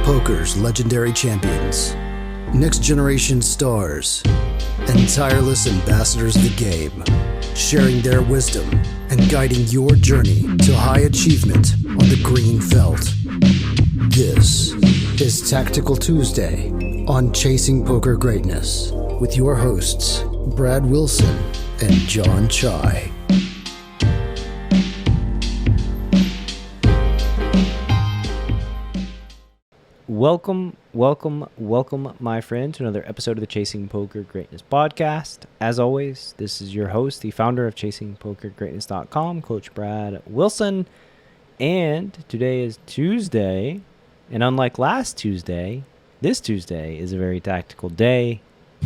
Poker's legendary champions, next generation stars, and tireless ambassadors of the game, sharing their wisdom and guiding your journey to high achievement on the green felt. This is Tactical Tuesday on Chasing Poker Greatness with your hosts, Brad Wilson and Jon Chai. Welcome, my friend, to another episode of the Chasing Poker Greatness podcast. As always, this is your host, the founder of ChasingPokerGreatness.com, Coach Brad Wilson. And today is Tuesday, and unlike last Tuesday, this Tuesday is a very tactical day.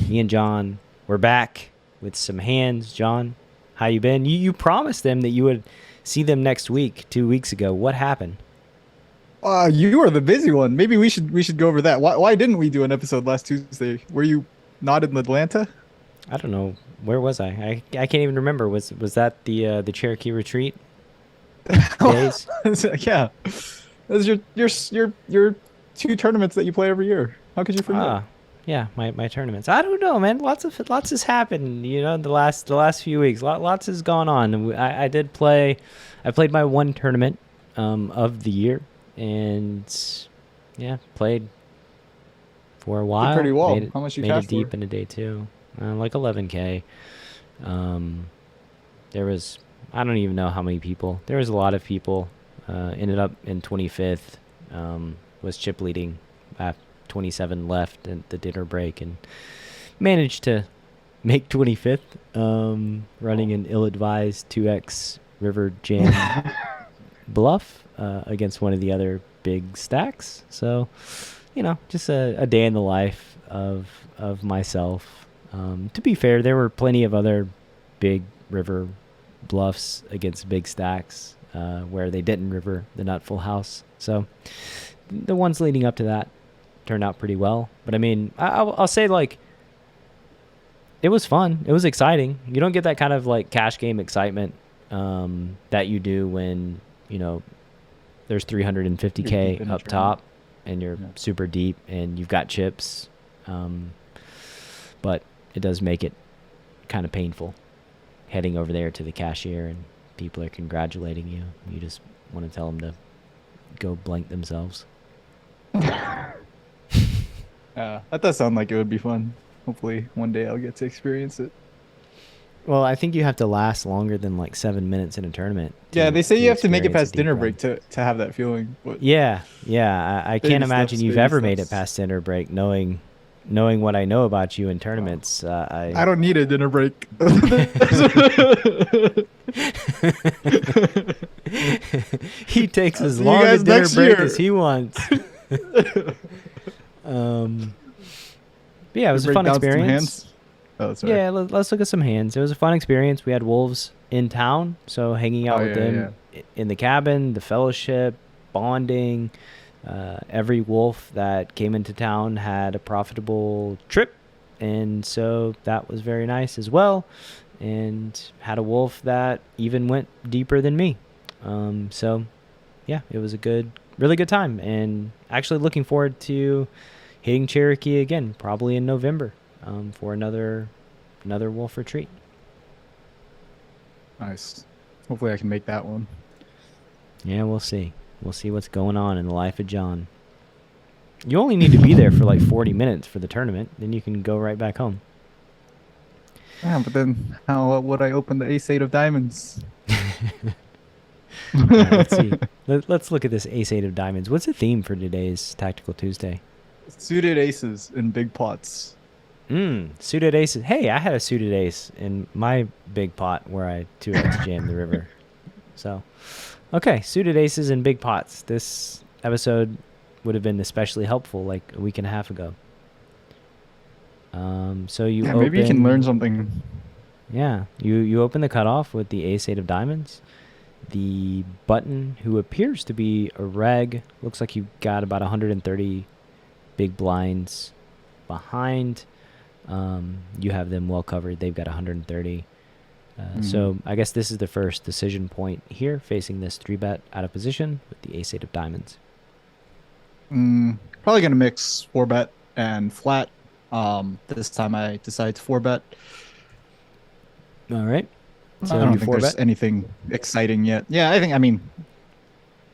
Me and Jon, we're back with some hands. Jon, how you been? You promised them that you would see them next week, 2 weeks ago. What happened? You are the busy one. Maybe we should go over that. Why didn't we do an episode last Tuesday? Were you not in Atlanta? I don't know. Where was I? I can't even remember. Was that the Cherokee retreat days? Yeah, those are your two tournaments that you play every year. How could you forget? Yeah, my tournaments. I don't know, man. Lots has happened. You know, the last few weeks. Lots has gone on. I did play. I played my one tournament of the year. And yeah, played for a while. Did pretty well. How much you cashed it deep into day two, like 11K. There was, I don't even know how many people. There was a lot of people. Ended up in 25th. Was chip leading at 27 left at the dinner break, and managed to make 25th. Running an ill-advised 2x river jam bluff against one of the other big stacks. So, you know, just a day in the life of myself. To be fair, there were plenty of other big river bluffs against big stacks where they didn't river the nut full house. So the ones leading up to that turned out pretty well. But I mean, I'll say, like, it was fun. It was exciting. You don't get that kind of like cash game excitement that you do when, you know, there's 350K up top and you're super deep and you've got chips. But it does make it kind of painful heading over there to the cashier and people are congratulating you. You just want to tell them to go blank themselves. That does sound like it would be fun. Hopefully one day I'll get to experience it. Well, I think you have to last longer than like 7 minutes in a tournament. Yeah, they say you have to make it past dinner break to have that feeling. But yeah. I can't imagine you've ever made it past dinner break, knowing what I know about you in tournaments. I don't need a dinner break. He takes as long a dinner break as he wants. Yeah, it was a fun experience. Oh, sorry. Yeah, let's look at some hands. It was a fun experience. We had wolves in town, so hanging out with them in the cabin, the fellowship, bonding. Every wolf that came into town had a profitable trip, and so that was very nice as well. And had a wolf that even went deeper than me. So, yeah, it was a really good time, and actually looking forward to hitting Cherokee again, probably in November. For another wolf retreat. Nice. Hopefully I can make that one. Yeah, we'll see. We'll see what's going on in the life of Jon. You only need to be there for like 40 minutes for the tournament. Then you can go right back home. Yeah, but then how would I open the ace-8 of diamonds? Let's see. Let's look at this ace-8 of diamonds. What's the theme for today's Tactical Tuesday? Suited aces in big pots. Suited aces. Hey, I had a suited ace in my big pot where I 2x jammed the river. So, okay, suited aces in big pots. This episode would have been especially helpful like a week and a half ago. So you open, maybe you can learn something. Yeah, you open the cutoff with the ace-8 of diamonds. The button, who appears to be a reg, looks like you've got about 130 big blinds behind. You have them well covered. They've got 130. So I guess this is the first decision point here, facing this 3-bet out of position with the ace-8 of diamonds. Probably gonna mix 4-bet and flat. This time I decide to 4-bet. All right. I So don't you think four there's bet. anything exciting yet. Yeah, I mean,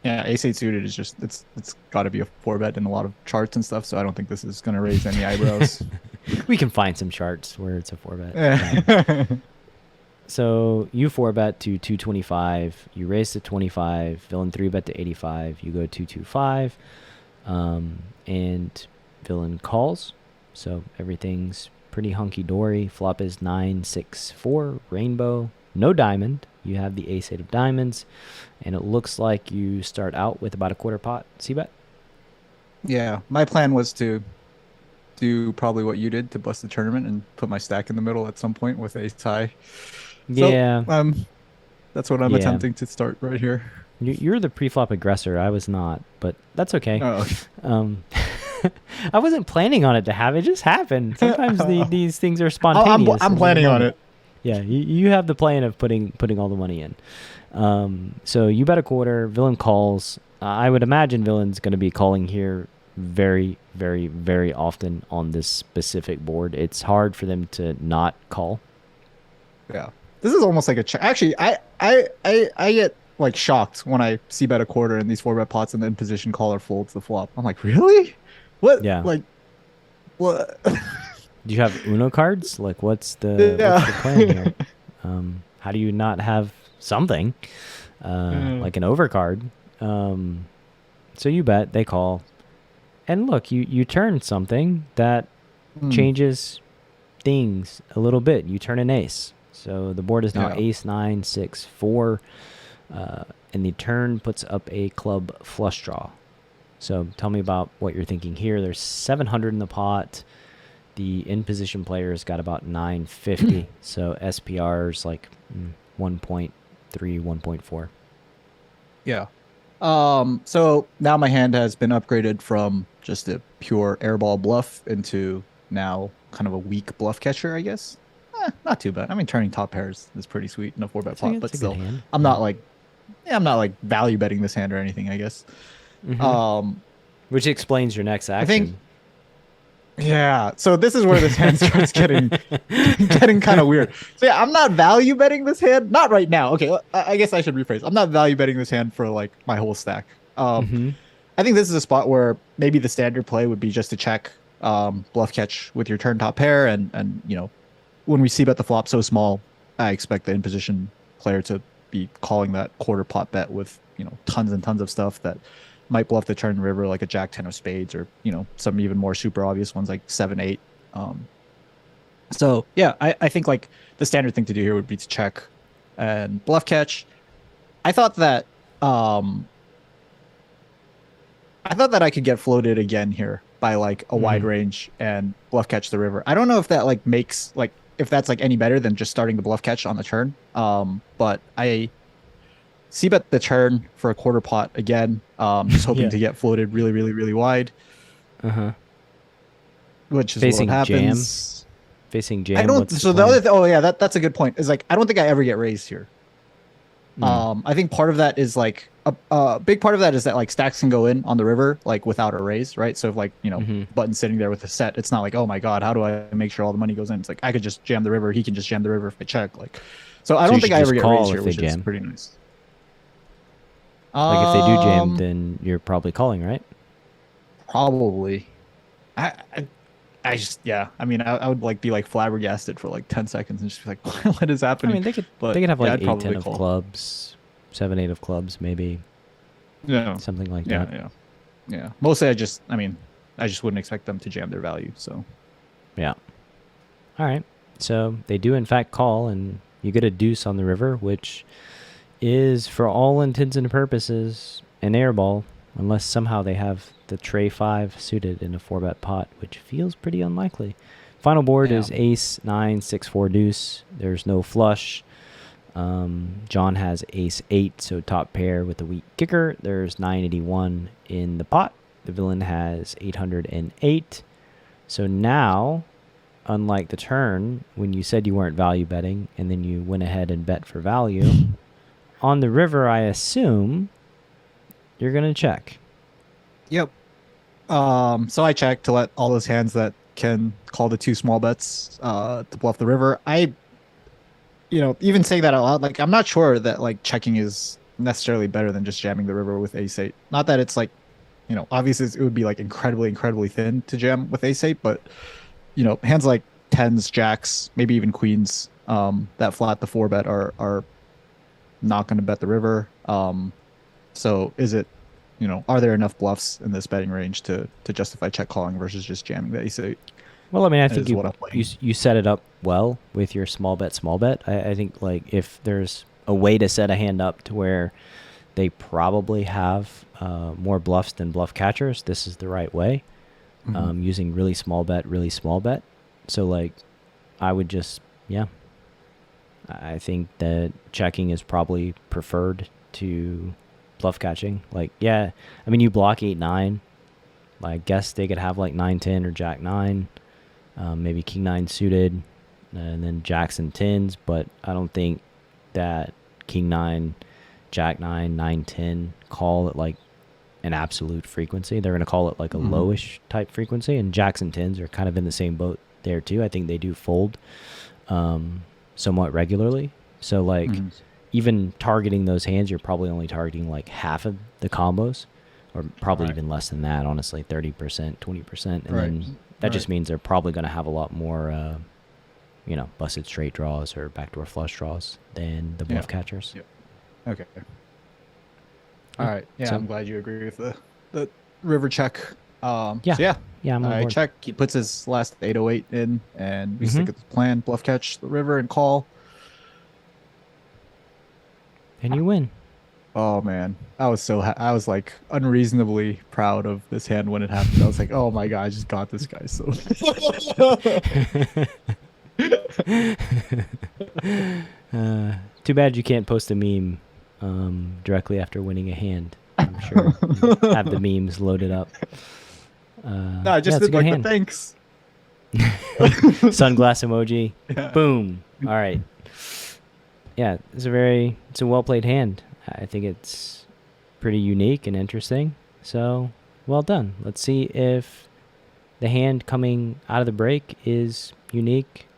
yeah, ace-8 suited is just it's got to be a 4-bet in a lot of charts and stuff. So I don't think this is gonna raise any eyebrows. We can find some charts where it's a four bet. Yeah. So you four bet to 225. You raise to 25. Villain three bet to 85. You go 225. And villain calls. So everything's pretty hunky dory. Flop is 9-6-4 rainbow. No diamond. You have the ace-8 of diamonds, and it looks like you start out with about a quarter pot. C-bet. Yeah, my plan was to do probably what you did to bust the tournament and put my stack in the middle at some point with ace high. Yeah. So, that's what I'm Yeah. attempting to start right here. You're the pre-flop aggressor. I was not, but that's okay. Oh, I wasn't planning on it to have. It just happened. Sometimes these things are spontaneous. I'm planning on it. Yeah, you have the plan of putting all the money in. So you bet a quarter. Villain calls. I would imagine villain's going to be calling here very, very, very often on this specific board. It's hard for them to not call. Yeah, this is almost like a check. Actually, I get like shocked when I see bet a quarter in these 4-bet pots and then position caller folds the flop. I'm like, really? What? Yeah. Like, what? Do you have Uno cards? Like, what's the plan here? How do you not have something like an overcard? So you bet, they call, and look, you turn something that changes things a little bit. You turn an ace, so the board is now ace 9-6-4, and the turn puts up a club flush draw. So tell me about what you're thinking here. There's 700 in the pot. The in position player's got about 950. So SPR's like 1.3, 1.4. Yeah. So now my hand has been upgraded from just a pure airball bluff into now kind of a weak bluff catcher, I guess. Not too bad. I mean, turning top pairs is pretty sweet in a 4-bet pot, but still, I'm not like value betting this hand or anything, I guess. Which explains your next action. Yeah, so this is where this hand starts getting kind of weird. So yeah, I'm not value betting this hand. Not right now. Okay, I guess I should rephrase. I'm not value betting this hand for like my whole stack. I think this is a spot where maybe the standard play would be just to check bluff catch with your turn top pair, and you know, when we see bet the flop so small, I expect the in position player to be calling that quarter pot bet with, you know, tons and tons of stuff that might bluff the turn river, like a jack 10 of spades, or, you know, some even more super obvious ones like 7-8. So yeah, I think like the standard thing to do here would be to check and bluff catch. I thought that I could get floated again here by like a wide range and bluff catch the river. I don't know if that like makes like, if that's like any better than just starting the bluff catch on the turn. But I see bet the turn for a quarter pot again, just hoping to get floated really, really, really wide. Which is facing what happens. Facing jam. I don't. So the other oh yeah, that's a good point. Is like I don't think I ever get raised here. I think part of that is like a big part of that is that like stacks can go in on the river like without a raise, right? So if like, you know, button sitting there with a set, it's not like, oh my god, how do I make sure all the money goes in? It's like I could just jam the river. He can just jam the river if I check. Like, so I don't think I ever get raised here, which is pretty nice. Like if they do jam, then you're probably calling, right? Probably. I just, yeah. I mean, I would like be like flabbergasted for like 10 seconds and just be like, what is happening? I mean, they could have like 8-10 of clubs, 7-8 of clubs, maybe. Yeah. Something like that. Yeah. Mostly I just wouldn't expect them to jam their value. So. Yeah. All right. So they do in fact call, and you get a deuce on the river, which is for all intents and purposes an airball, unless somehow they have the tray 5 suited in a 4-bet pot, which feels pretty unlikely. Final board is ace 9-6-4 deuce. There's no flush. John has ace 8, so top pair with a weak kicker. There's 981 in the pot. The villain has 808. So now, unlike the turn, when you said you weren't value betting and then you went ahead and bet for value, on the river, I assume you're going to check. Yep. So I check to let all those hands that can call the two small bets to bluff the river. Even saying that out loud, like I'm not sure that like checking is necessarily better than just jamming the river with ace eight. Not that it's like, obviously it would be like incredibly, incredibly thin to jam with ace eight, but hands like tens, jacks, maybe even queens, that flat the four bet are not going to bet the river. So is it, are there enough bluffs in this betting range to justify check calling versus just jamming the ace eight? Well, I mean, I think Is what I'm playing. you set it up well with your small bet. I think like if there's a way to set a hand up to where they probably have more bluffs than bluff catchers, this is the right way. Using really small bet. So like, I would just, I think that checking is probably preferred to bluff catching. Like, I mean, you block 8-9. I guess they could have like 9-10 or jack 9. Maybe king 9 suited, and then jacks and 10s, but I don't think that king 9, jack 9, 9-10 call at like an absolute frequency. They're going to call it like a lowish type frequency, and jacks and 10s are kind of in the same boat there too. I think they do fold somewhat regularly. So like even targeting those hands, you're probably only targeting like half of the combos, or probably even less than that, honestly, 30%, 20%. And then that just means they're probably going to have a lot more, busted straight draws or backdoor flush draws than the bluff catchers. Yep. Okay. All right. Yeah, So- I'm glad you agree with the river check. Yeah. So yeah, I'm on I board. check. He puts his last 808 in, and we stick with the plan. Bluff catch the river and call. And you win. Oh man, I was like unreasonably proud of this hand when it happened. I was like, oh my god, I just got this guy. So Too bad you can't post a meme directly after winning a hand. I'm sure you have the memes loaded up. no, I just it's a did good like hand. the thanks. Sunglass emoji. Yeah. Boom. All right. Yeah, it's a well played hand. I think it's pretty unique and interesting. So, well done. Let's see if the hand coming out of the break is unique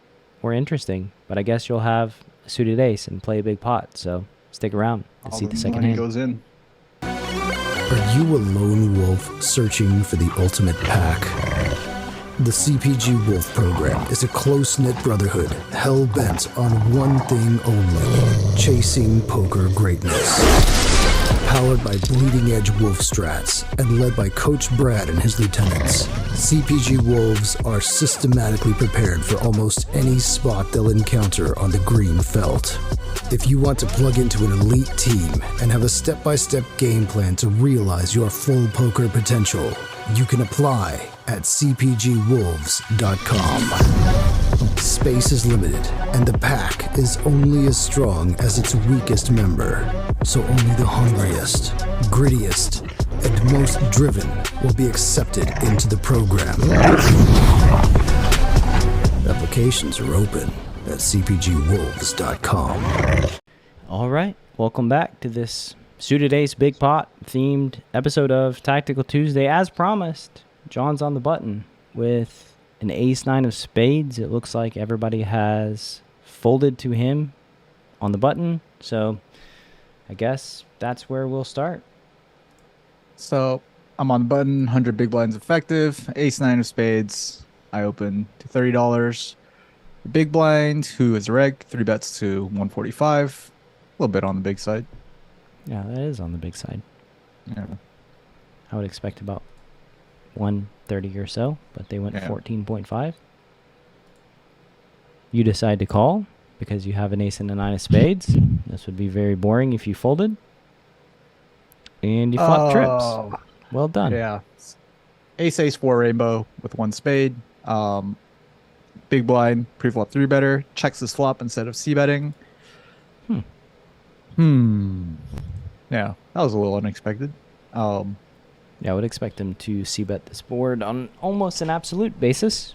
or interesting. But I guess you'll have a suited ace and play a big pot. So stick around and see the second money hand. goes in. Are you a lone wolf searching for the ultimate pack? The CPG Wolf program is a close-knit brotherhood hell-bent on one thing only: chasing poker greatness. Powered by bleeding-edge wolf strats and led by Coach Brad and his lieutenants, CPG Wolves are systematically prepared for almost any spot they'll encounter on the green felt. If you want to plug into an elite team and have a step-by-step game plan to realize your full poker potential, you can apply at cpgwolves.com. Space is limited, and the pack is only as strong as its weakest member. So only the hungriest, grittiest, and most driven will be accepted into the program. Applications are open at cpgwolves.com. All right. Welcome back to this Suited Ace Big Pot themed episode of Tactical Tuesday. As promised, John's on the button with an ace-9 of spades. It looks like everybody has folded to him on the button. So I guess that's where we'll start. So I'm on the button, 100 big blinds effective, ace-9 of spades. I open to $30. The big blind, who is a reg, 3 bets to 145. A little bit on the big side. Yeah, that is on the big side. Yeah. I would expect about 130 or so, but they went 14.5. You decide to call because you have an ace and a 9 of spades. This would be very boring if you folded. And you flop trips. Well done. Yeah. Ace 4 rainbow with 1 spade. Big blind, pre-flop 3 better. Checks his flop instead of c-betting. Yeah, that was a little unexpected. Yeah, I would expect him to c-bet this board on almost an absolute basis.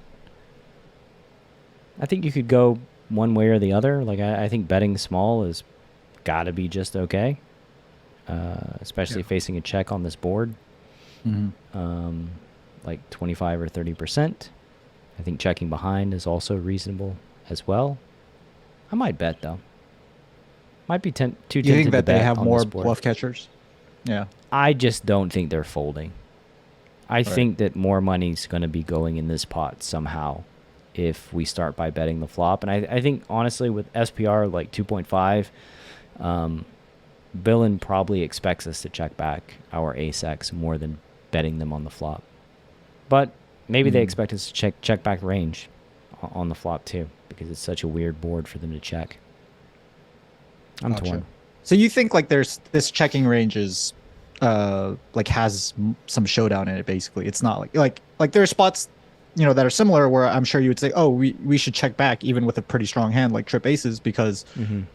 I think you could go one way or the other. Like, I think betting small is got to be just okay, especially facing a check on this board. like 25 or 30%. I think checking behind is also reasonable as well. I might bet though. Might be too tempted You think to that they bet have on more this board. bluff catchers? Yeah. I just don't think they're folding. I think that more money's going to be going in this pot somehow if we start by betting the flop. And I think, honestly, with SPR like 2.5, Villain probably expects us to check back our ace-x more than betting them on the flop. But maybe they expect us to check back range on the flop too, because it's such a weird board for them to check. I'm torn. So you think like there's this checking range is like has some showdown in it, basically. It's not like there are spots, you know, that are similar where I'm sure you would say, oh, we should check back even with a pretty strong hand like trip aces because you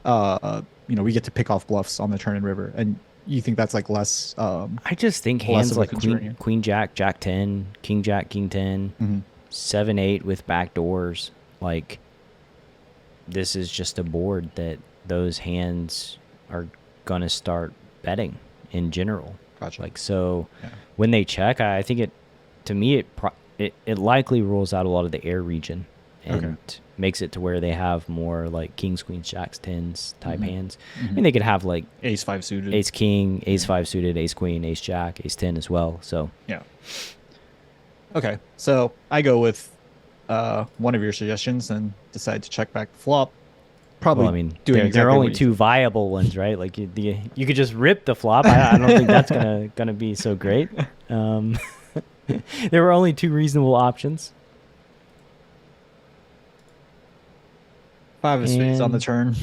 know, we get to pick off bluffs on the turn and river. And you think that's like less I just think hands like queen jack, jack 10, king jack, king 10, 7-8 with back doors, like this is just a board that those hands are gonna start betting in general. Gotcha. Like, so when they check, I think it, to me, it likely rules out a lot of the air region and makes it to where they have more like kings, queens, jacks, tens type hands. I mean, they could have like ace 5 suited, ace king, ace 5 suited, ace queen, ace jack, ace 10 as well. So yeah. Okay, so I go with one of your suggestions and decide to check back the flop. Probably. Well, I mean, there are only two viable ones, right? Like you could just rip the flop. I don't think that's gonna be so great. There were only two reasonable options. 5 of spades on the turn.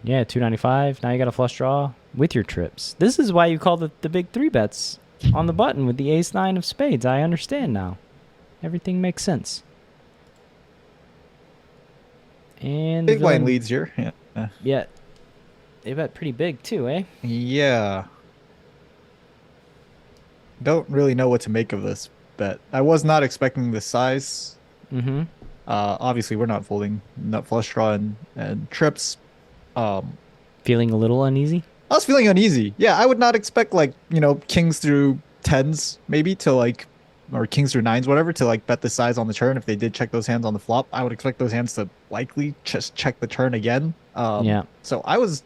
Yeah, 295. Now you got a flush draw with your trips. This is why you call the big 3-bets on the button with the ace 9 of spades. I understand now. Everything makes sense. And big blind leads here. Yeah. Yeah. They bet pretty big too, eh? Yeah. Don't really know what to make of this bet. I was not expecting this size. Obviously, we're not folding nut flush draw and trips. Feeling a little uneasy? I was feeling uneasy. Yeah, I would not expect like, you know, kings through tens maybe to like, or kings through nines, whatever, to like bet the size on the turn. If they did check those hands on the flop, I would expect those hands to likely just check the turn again. Yeah. So I was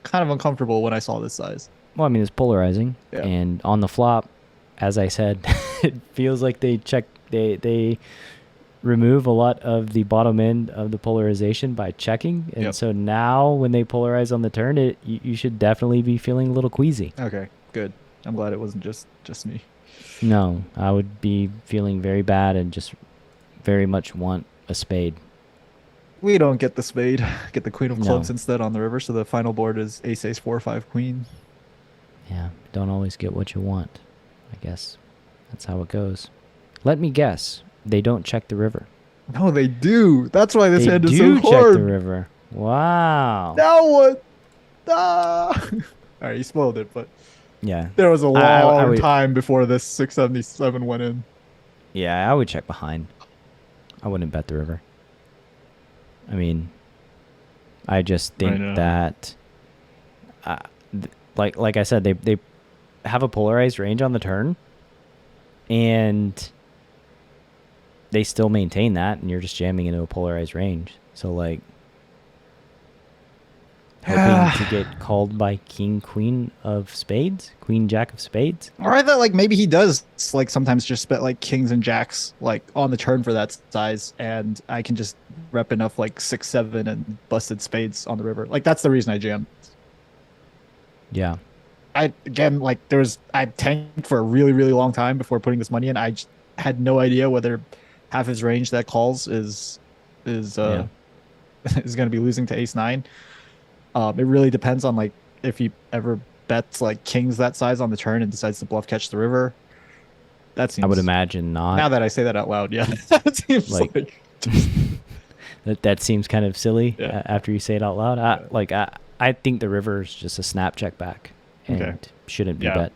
kind of uncomfortable when I saw this size. Well, I mean, it's polarizing. Yeah. And on the flop, as I said, it feels like they remove a lot of the bottom end of the polarization by checking. And so now when they polarize on the turn, you should definitely be feeling a little queasy. Okay, good. I'm glad it wasn't just me. No, I would be feeling very bad and just very much want a spade. We don't get the spade. Get the queen of clubs instead on the river. So the final board is ace, ace, 4, 5, queen. Yeah, don't always get what you want. I guess that's how it goes. Let me guess. They don't check the river. No, they do. That's why this hand is so hard. They do check the river. Wow. Now what? Ah. All right, you spoiled it, but yeah, there was a long time before this 677 went in. Yeah, I would check behind. I wouldn't bet the river. I mean, I just think that, like I said, they have a polarized range on the turn, and they still maintain that, and you're just jamming into a polarized range. So, like, hoping to get called by king, queen of spades, queen, jack of spades. Or I thought, like, maybe he does, like, sometimes just bet, like, kings and jacks, like, on the turn for that size, and I can just rep enough, like, 6, 7, and busted spades on the river. Like, that's the reason I jammed. Yeah. I tanked for a really, really long time before putting this money in. I just had no idea whether half his range that calls is going to be losing to ace 9. It really depends on like if he ever bets like kings that size on the turn and decides to bluff catch the river. That seems. I would imagine not. Now that I say that out loud, yeah, that seems like that seems kind of silly after you say it out loud. I think the river is just a snap check back and shouldn't be bet.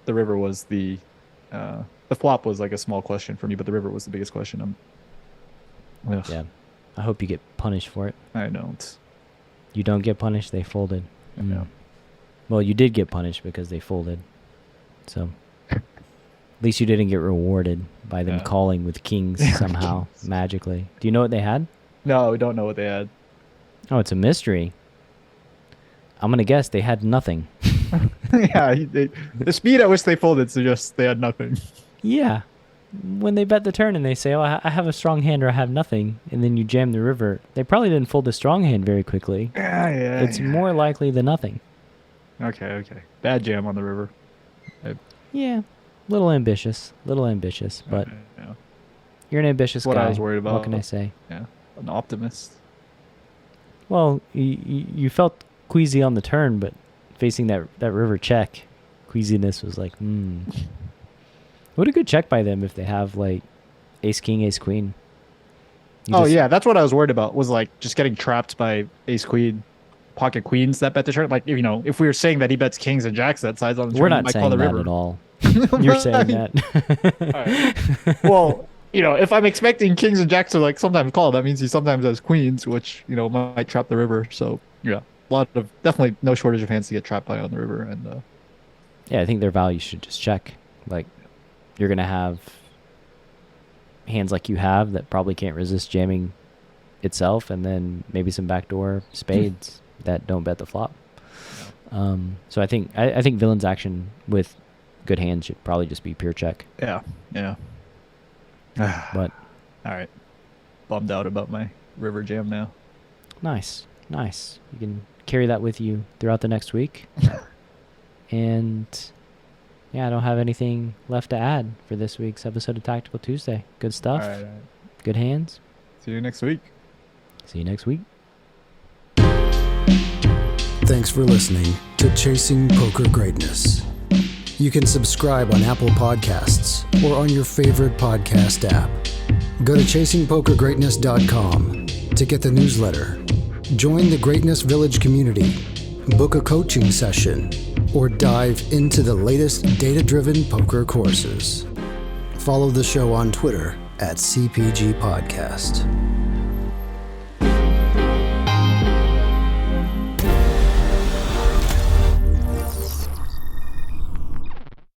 The river was the flop was like a small question for me, but the river was the biggest question. Yeah, I hope you get punished for it. I don't. You don't get punished. They folded. No. Well, you did get punished because they folded. So At least you didn't get rewarded by them calling with kings somehow, magically. Do you know what they had? No, we don't know what they had. Oh, it's a mystery. I'm going to guess they had nothing. Yeah, the speed at which they folded suggests they had nothing. Yeah. When they bet the turn and they say, oh, I have a strong hand or I have nothing, and then you jam the river, they probably didn't fold a strong hand very quickly. Yeah. It's more likely than nothing. Okay. Bad jam on the river. Yeah. Little ambitious, but Yeah. you're an ambitious What guy. I was worried about. What can I say? Yeah, an optimist. Well, you felt queasy on the turn, but facing that river check, queasiness was like, What a good check by them if they have like ace king, ace queen. Yeah, that's what I was worried about, was like just getting trapped by ace queen, pocket queens that bet the turn. Like, if we were saying that he bets kings and jacks that size on the turn, we're not might saying call the that river. at all. You're saying that. Right. Well, if I'm expecting kings and jacks to like sometimes call, that means he sometimes has queens, which might trap the river. So yeah, definitely no shortage of hands to get trapped by on the river. And yeah, I think their value should just check. Like, you're gonna have hands like you have that probably can't resist jamming itself, and then maybe some backdoor spades that don't bet the flop. So I think Villain's action with good hands should probably just be pure check. Yeah. But all right, bummed out about my river jam now. nice. You can carry that with you throughout the next week. And yeah, I don't have anything left to add for this week's episode of Tactical Tuesday. Good stuff. All right. Good hands. See you next week. See you next week. Thanks for listening to Chasing Poker Greatness. You can subscribe on Apple Podcasts or on your favorite podcast app. Go to chasingpokergreatness.com to get the newsletter. Join the Greatness Village community, book a coaching session, or dive into the latest data-driven poker courses. Follow the show on Twitter @CPG Podcast.